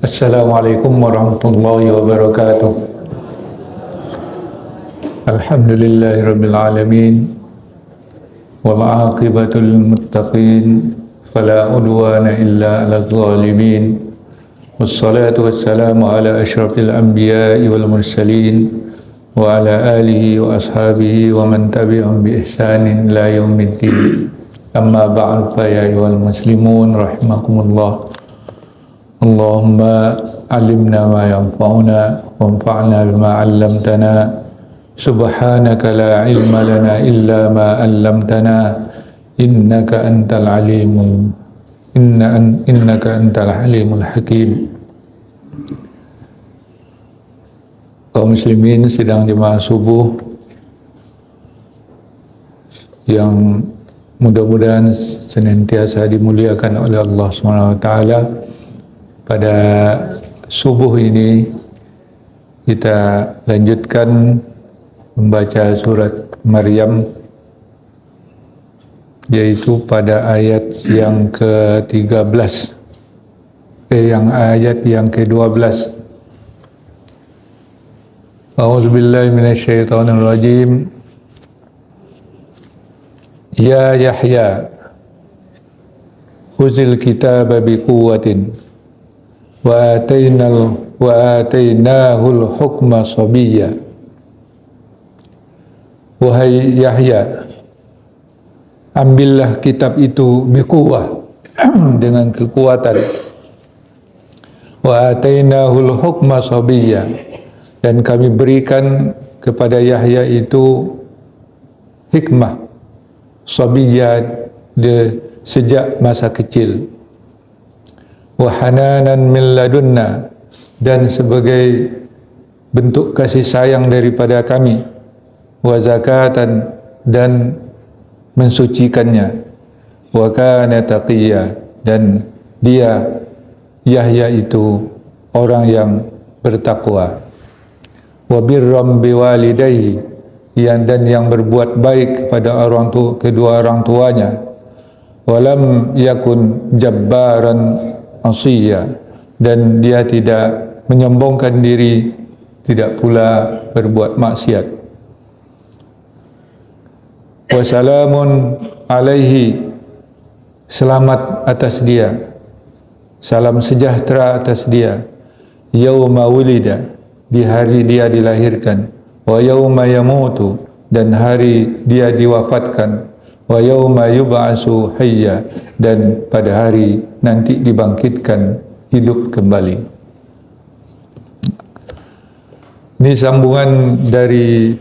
Assalamualaikum warahmatullahi wabarakatuh. Alhamdulillahirabbil alamin wal 'aqibatu lil muttaqin fala udwana illa 'alal zalimin. Wassalatu wassalamu ala asyrafil anbiya'i wal mursalin wa ala alihi wa ashabihi wa man tabi'ahum bi ihsanin ila yaumiddin. Amma ba'd, fa ya ayyuhal muslimun rahimakumullah. Allahumma alimna ma yanfa'una wanfa'na bima 'allamtana. Subhanaka la ilma lana illa ma 'allamtana innaka antal alimul hakim. Kaum muslimin sidang jemaah subuh yang mudah-mudahan senantiasa dimuliakan oleh Allah SWT. Pada subuh ini kita lanjutkan membaca surat Maryam, yaitu pada ayat yang ke-13, ayat yang ke-12. A'udzubillahi minasyaitonirrajim. Ya Yahya, khuzil kitaba biquwwatin wa atainahul hukma sabiyya. Wahai Yahya, ambillah kitab itu biquwwah, dengan kekuatan. Wa atainahul hukma sabiyya, dan kami berikan kepada Yahya itu hikmah sabiyya, sejak masa kecil. Wa hananan min ladunna, dan sebagai bentuk kasih sayang daripada kami. Wa zakatan, dan mensucikannya. Wa kana taqiyya, dan dia Yahya itu orang yang bertakwa. Wa birram biwalidayhi, dan yang berbuat baik kepada kedua orang tuanya. Walam yakun jabbaran asiyya, dan dia tidak menyombongkan diri, tidak pula berbuat maksiat. Wassalamun alaihi, selamat atas dia, salam sejahtera atas dia. Yauma wulida, di hari dia dilahirkan. Wa yauma yamutu, dan hari dia diwafatkan. Wa yauma yub'atsu hayya, dan pada hari nanti dibangkitkan hidup kembali. Ini sambungan dari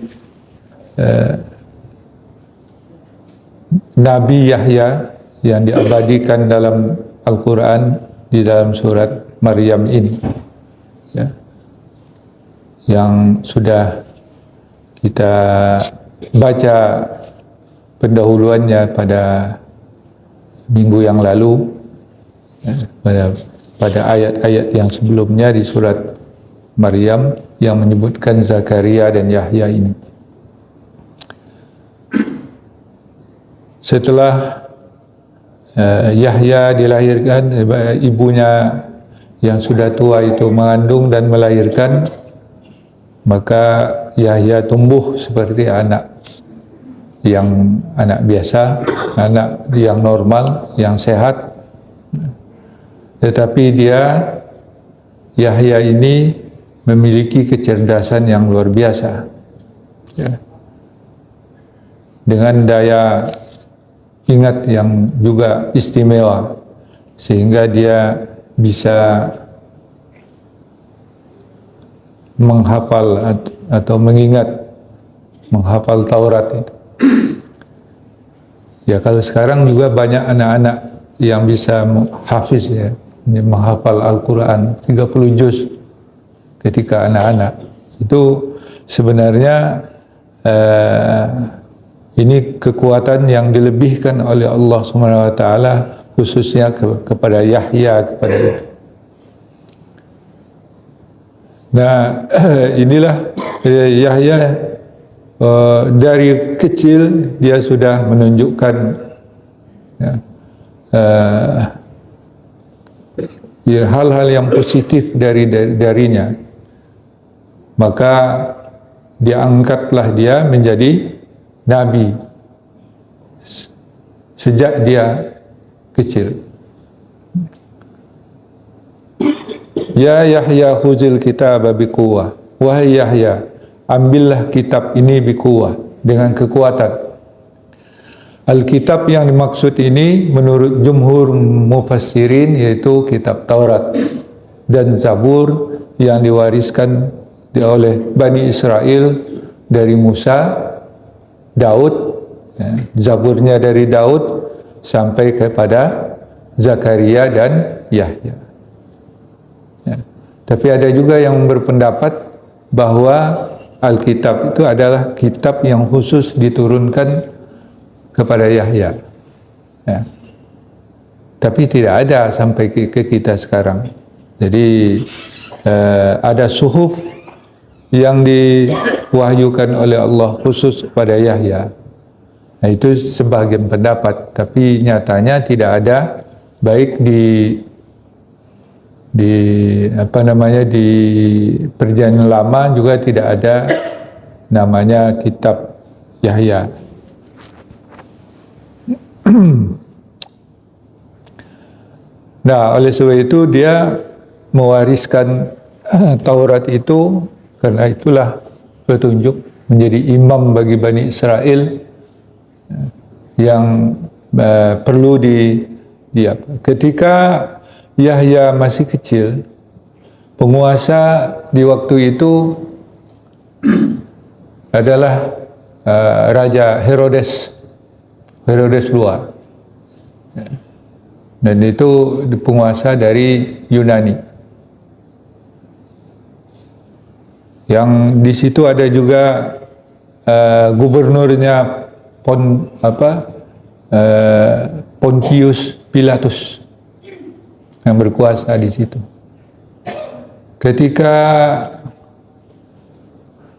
Nabi Yahya yang diabadikan dalam Al-Quran, di dalam surat Maryam ini, ya, yang sudah kita baca pendahuluannya pada minggu yang lalu, ya, pada ayat-ayat yang sebelumnya di surat Maryam yang menyebutkan Zakaria dan Yahya ini. Setelah Yahya dilahirkan, ibunya yang sudah tua itu mengandung dan melahirkan, maka Yahya tumbuh seperti anak biasa, anak yang normal, yang sehat. Tetapi Yahya ini memiliki kecerdasan yang luar biasa, ya, dengan daya ingat yang juga istimewa, sehingga dia bisa menghafal atau menghafal Taurat itu. Ya, kalau sekarang juga banyak anak-anak yang bisa hafiz, ya, menghafal Al-Quran 30 juz ketika anak-anak. Itu sebenarnya ini kekuatan yang dilebihkan oleh Allah SWT, khususnya kepada Yahya, kepada itu. Nah, inilah Yahya, dari kecil dia sudah menunjukkan, ya, ya, hal-hal yang positif darinya, maka diangkatlah dia menjadi nabi sejak dia kecil. Ya Yahya khuzil kitaba biquwwah. Wahai Yahya, ambillah kitab ini biquwwah, dengan kekuatan. Alkitab yang dimaksud ini menurut jumhur mufassirin yaitu kitab Taurat dan Zabur yang diwariskan oleh Bani Israel dari Musa, Daud, ya, Zaburnya dari Daud sampai kepada Zakaria dan Yahya. Ya. Tapi ada juga yang berpendapat bahwa Alkitab itu adalah kitab yang khusus diturunkan kepada Yahya. Ya. Tapi tidak ada sampai ke kita sekarang. Jadi ada suhuf yang diwahyukan oleh Allah khusus kepada Yahya. Nah, itu sebagian pendapat, tapi nyatanya tidak ada, baik di Perjanjian Lama juga tidak ada namanya kitab Yahya. Nah, oleh sebab itu dia mewariskan Taurat itu, karena itulah petunjuk menjadi imam bagi Bani Israel yang perlu ketika Yahya masih kecil, penguasa di waktu itu adalah Raja Herodes II. Dan itu penguasa dari Yunani. Yang di situ ada juga gubernurnya Pontius Pilatus yang berkuasa di situ. Ketika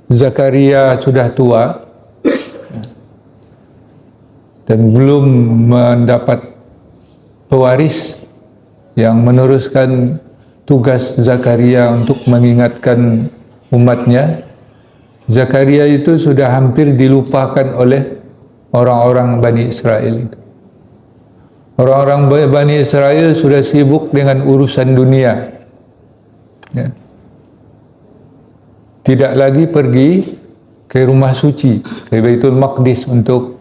Zakaria sudah tua dan belum mendapat pewaris yang meneruskan tugas Zakaria untuk mengingatkan umatnya, Zakaria itu sudah hampir dilupakan oleh orang-orang Bani Israel itu. Orang-orang Bani Israel sudah sibuk dengan urusan dunia. Ya. Tidak lagi pergi ke rumah suci, ke Baitul Maqdis untuk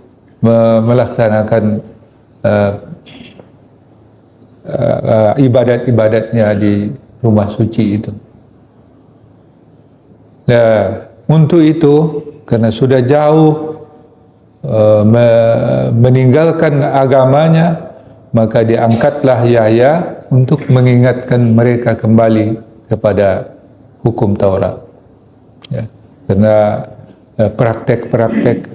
melaksanakan ibadat-ibadatnya di rumah suci itu. Nah, untuk itu, karena sudah jauh meninggalkan agamanya, maka diangkatlah Yahya untuk mengingatkan mereka kembali kepada hukum Taurat. Ya, karena praktek-praktek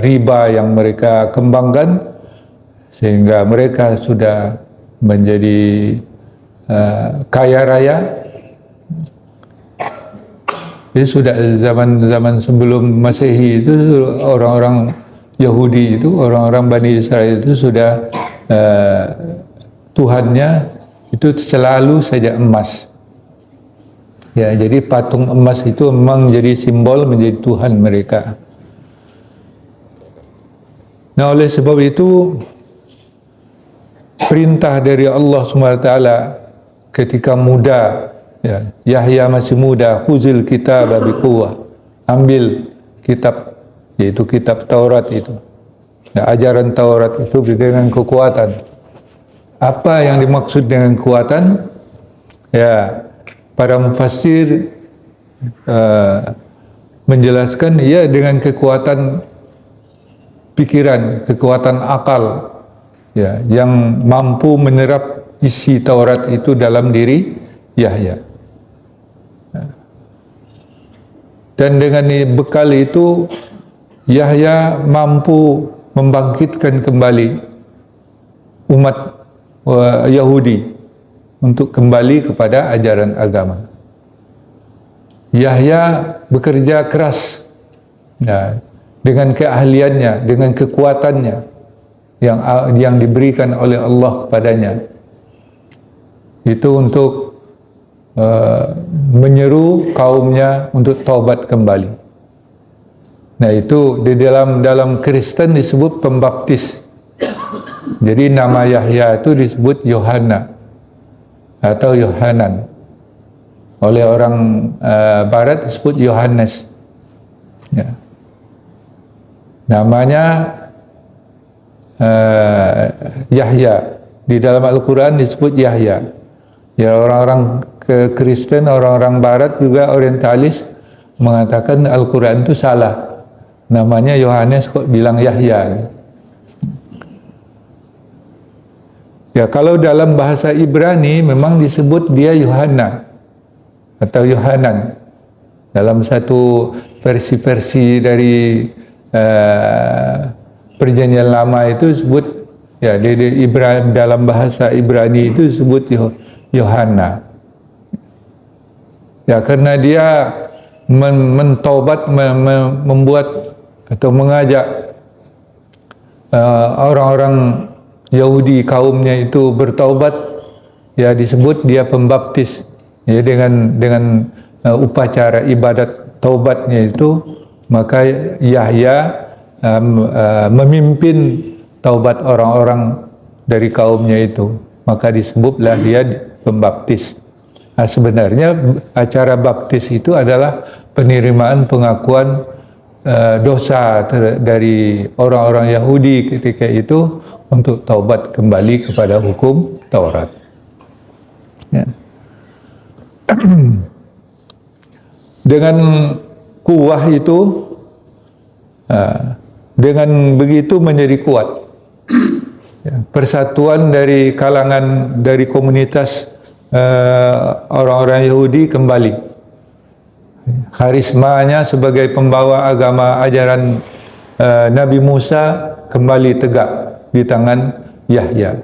riba yang mereka kembangkan, sehingga mereka sudah menjadi kaya raya. Jadi sudah zaman sebelum Masehi itu orang-orang Yahudi itu, orang-orang Bani Israel itu sudah Tuhannya itu selalu saja emas. Ya, jadi patung emas itu memang jadi simbol, menjadi Tuhan mereka. Nah, oleh sebab itu perintah dari Allah SWT ketika muda, ya, Yahya masih muda, khuzil kitaba biquwwah, ambil kitab, yaitu kitab Taurat itu. Ya, ajaran Taurat itu dengan kekuatan. Apa yang dimaksud dengan kekuatan? Ya, para mufassir menjelaskan ya dengan kekuatan pikiran, kekuatan akal, ya, yang mampu menyerap isi Taurat itu dalam diri Yahya. Dan dengan bekal itu Yahya mampu membangkitkan kembali umat Yahudi untuk kembali kepada ajaran agama. Yahya bekerja keras, ya, dengan keahliannya, dengan kekuatannya yang diberikan oleh Allah kepadanya. itu untuk menyeru kaumnya untuk taubat kembali. Nah, itu di dalam Kristen disebut pembaptis. Jadi nama Yahya itu disebut Yohana atau Yohanan. Oleh orang Barat disebut Yohanes. Ya. Namanya Yahya. Di dalam Al-Quran disebut Yahya. Ya, orang-orang Kristen, orang-orang Barat juga orientalis mengatakan Al-Quran itu salah. Namanya Yohanes kok bilang Yahya. Ya, kalau dalam bahasa Ibrani memang disebut dia Yohana atau Yohanan. Dalam satu versi-versi dari Perjanjian Lama itu disebut, ya, dalam bahasa Ibrani itu disebut Yohana. Ya, karena dia mentaubat, membuat atau mengajak orang-orang Yahudi kaumnya itu bertaubat, ya disebut dia pembaptis. Ya, dengan upacara ibadat taubatnya itu, maka Yahya memimpin taubat orang-orang dari kaumnya itu, maka disebutlah dia pembaptis. Nah, sebenarnya acara baptis itu adalah penerimaan pengakuan dosa dari orang-orang Yahudi ketika itu untuk taubat kembali kepada hukum Taurat. Ya. Dengan kuah itu, dengan begitu menjadi kuat. Ya, persatuan dari kalangan, dari komunitas orang-orang Yahudi kembali. Karismanya sebagai pembawa agama ajaran Nabi Musa kembali tegak di tangan Yahya.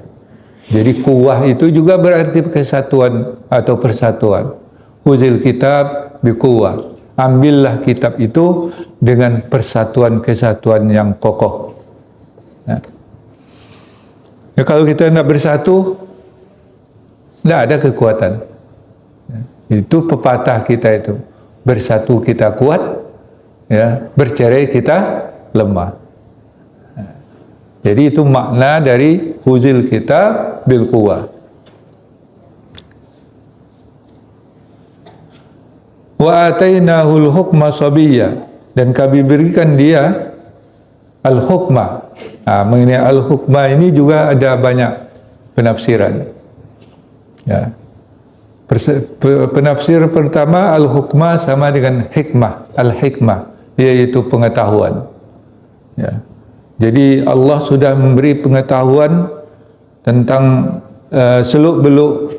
Jadi kuah itu juga berarti kesatuan atau persatuan. Huzil kitab biquwah. Ambillah kitab itu dengan persatuan kesatuan yang kokoh. Ya, kalau kita tidak bersatu, tidak ada kekuatan. Ya, itu pepatah kita itu. Bersatu kita kuat, ya, bercerai kita lemah. Jadi itu makna dari huzil kitab bil quwwah. Wa atainahul hukma sabiyya, dan kami berikan dia al-hukma. Mengenai al-hukma ini juga ada banyak penafsiran. Ya. Penafsir pertama, al-hukmah sama dengan hikmah, al-hikmah, yaitu pengetahuan. Ya. Jadi Allah sudah memberi pengetahuan tentang seluk-beluk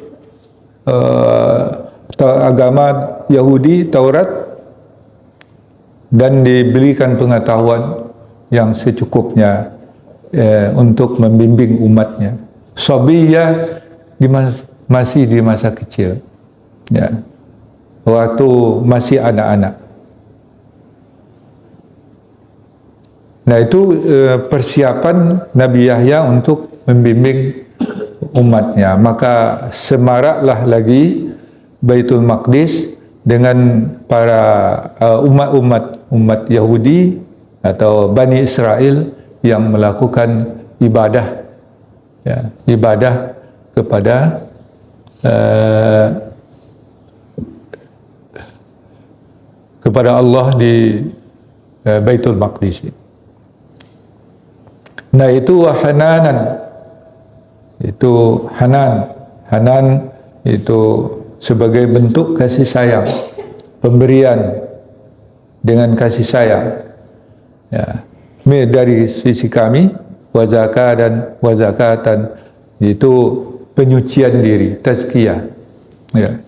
agama Yahudi, Taurat, dan diberikan pengetahuan yang secukupnya untuk membimbing umatnya. Sabiyah masih di masa kecil, ya, waktu masih anak-anak. Nah, itu persiapan Nabi Yahya untuk membimbing umatnya. Maka semaraklah lagi Baitul Maqdis dengan para umat Yahudi atau Bani Israel yang melakukan ibadah, ya, ibadah kepada Allah di Baitul Maqdis. Nah, itu hananan, itu hanan itu sebagai bentuk kasih sayang, pemberian dengan kasih sayang. Ya, dari sisi kami, wazakatan itu penyucian diri, tazkiyah. Ya.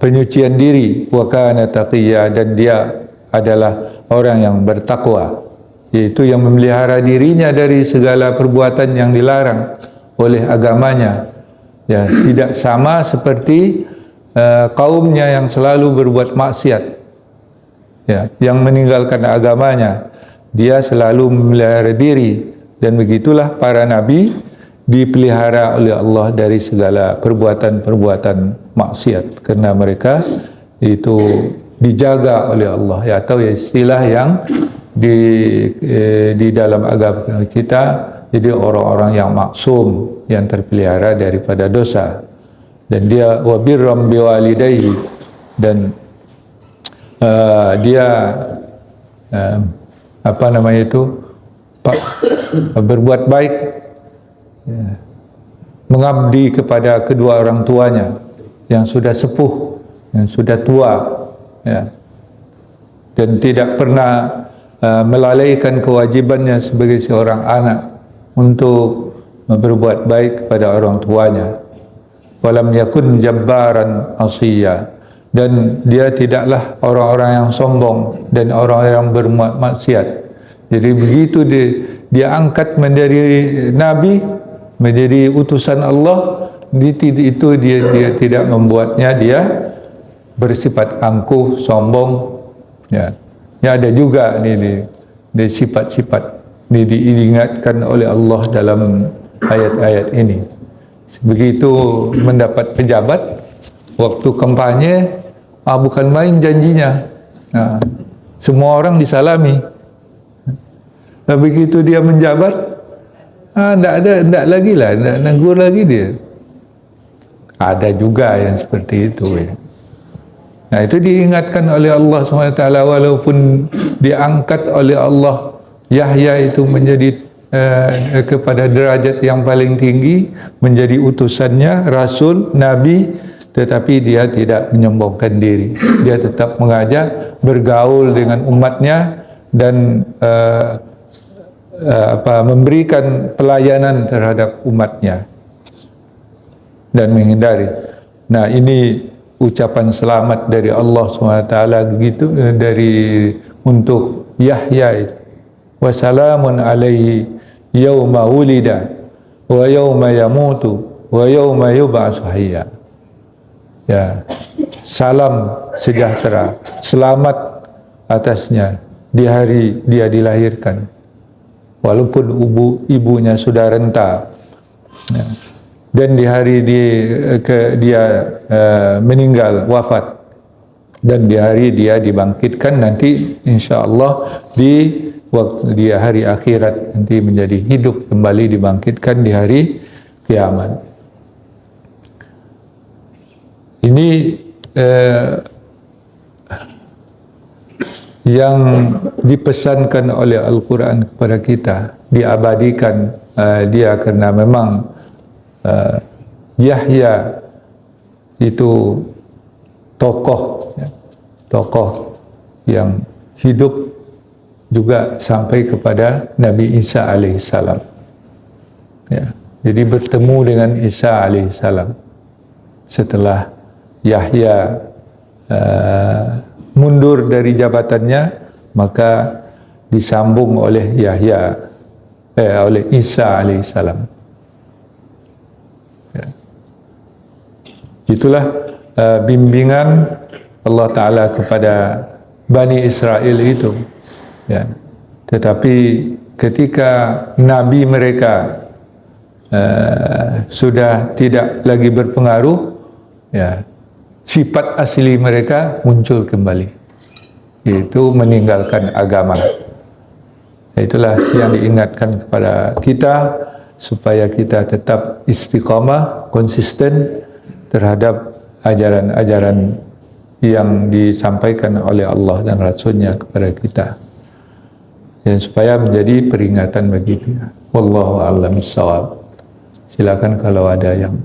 Penyucian diri, wa kana taqiyya, dan dia adalah orang yang bertakwa, yaitu yang memelihara dirinya dari segala perbuatan yang dilarang oleh agamanya. Ya, tidak sama seperti kaumnya yang selalu berbuat maksiat, ya, yang meninggalkan agamanya. Dia selalu memelihara diri, dan begitulah para nabi dipelihara oleh Allah dari segala perbuatan-perbuatan maksiat, karena mereka itu dijaga oleh Allah, ya, atau istilah yang di dalam agama kita, jadi orang-orang yang maksum, yang terpelihara daripada dosa. Dan dia wa birram biwalidayhi, dan dia apa namanya itu, berbuat baik, ya, mengabdi kepada kedua orang tuanya yang sudah sepuh, yang sudah tua, ya, dan tidak pernah melalaikan kewajibannya sebagai seorang anak untuk berbuat baik kepada orang tuanya. Walam yakun jabbaran asiyya, dan dia tidaklah orang-orang yang sombong dan orang yang bermaksiat. Jadi begitu dia angkat menjadi nabi, menjadi utusan Allah, itu dia tidak membuatnya dia bersifat angkuh, sombong, ya. Ya, ada juga ini sifat-sifat diingatkan oleh Allah dalam ayat-ayat ini. Begitu mendapat pejabat, waktu kampanye, bukan main janjinya. Semua orang disalami. Begitu dia menjabat, tidak lagi lah, tidak negur lagi dia. Ada juga yang seperti itu, ya. Nah, itu diingatkan oleh Allah SWT, walaupun diangkat oleh Allah Yahya itu menjadi kepada derajat yang paling tinggi, menjadi utusannya, rasul, nabi, tetapi dia tidak menyombongkan diri. Dia tetap mengajak, bergaul dengan umatnya, dan memberikan pelayanan terhadap umatnya dan menghindari. Nah, ini ucapan selamat dari Allah SWT gitu, untuk Yahya itu. Wa salamun alaihi yauma wulida wa yauma yamutu wa yauma yub'atsu hayya. Ya, salam sejahtera, selamat atasnya di hari dia dilahirkan, walaupun ibunya sudah renta, ya. Dan di hari dia meninggal, wafat, dan di hari dia dibangkitkan nanti, insya Allah di waktu dia hari akhirat, nanti menjadi hidup kembali, dibangkitkan di hari kiamat. Ini yang dipesankan oleh Al-Quran kepada kita, diabadikan dia, karena memang Yahya itu tokoh, ya, tokoh yang hidup juga sampai kepada Nabi Isa alaihissalam. Ya, jadi bertemu dengan Isa alaihissalam setelah Yahya mundur dari jabatannya, maka disambung oleh oleh Isa alaihissalam. Ya. Itulah bimbingan Allah Ta'ala kepada Bani Israel itu, ya. Tetapi ketika Nabi mereka sudah tidak lagi berpengaruh, ya, sifat asli mereka muncul kembali, yaitu meninggalkan agama. Itulah yang diingatkan kepada kita, supaya kita tetap istiqamah, konsisten terhadap ajaran-ajaran yang disampaikan oleh Allah dan Rasul-Nya kepada kita, dan supaya menjadi peringatan bagi kita. Wallahu a'lam bishawab. Silakan kalau ada yang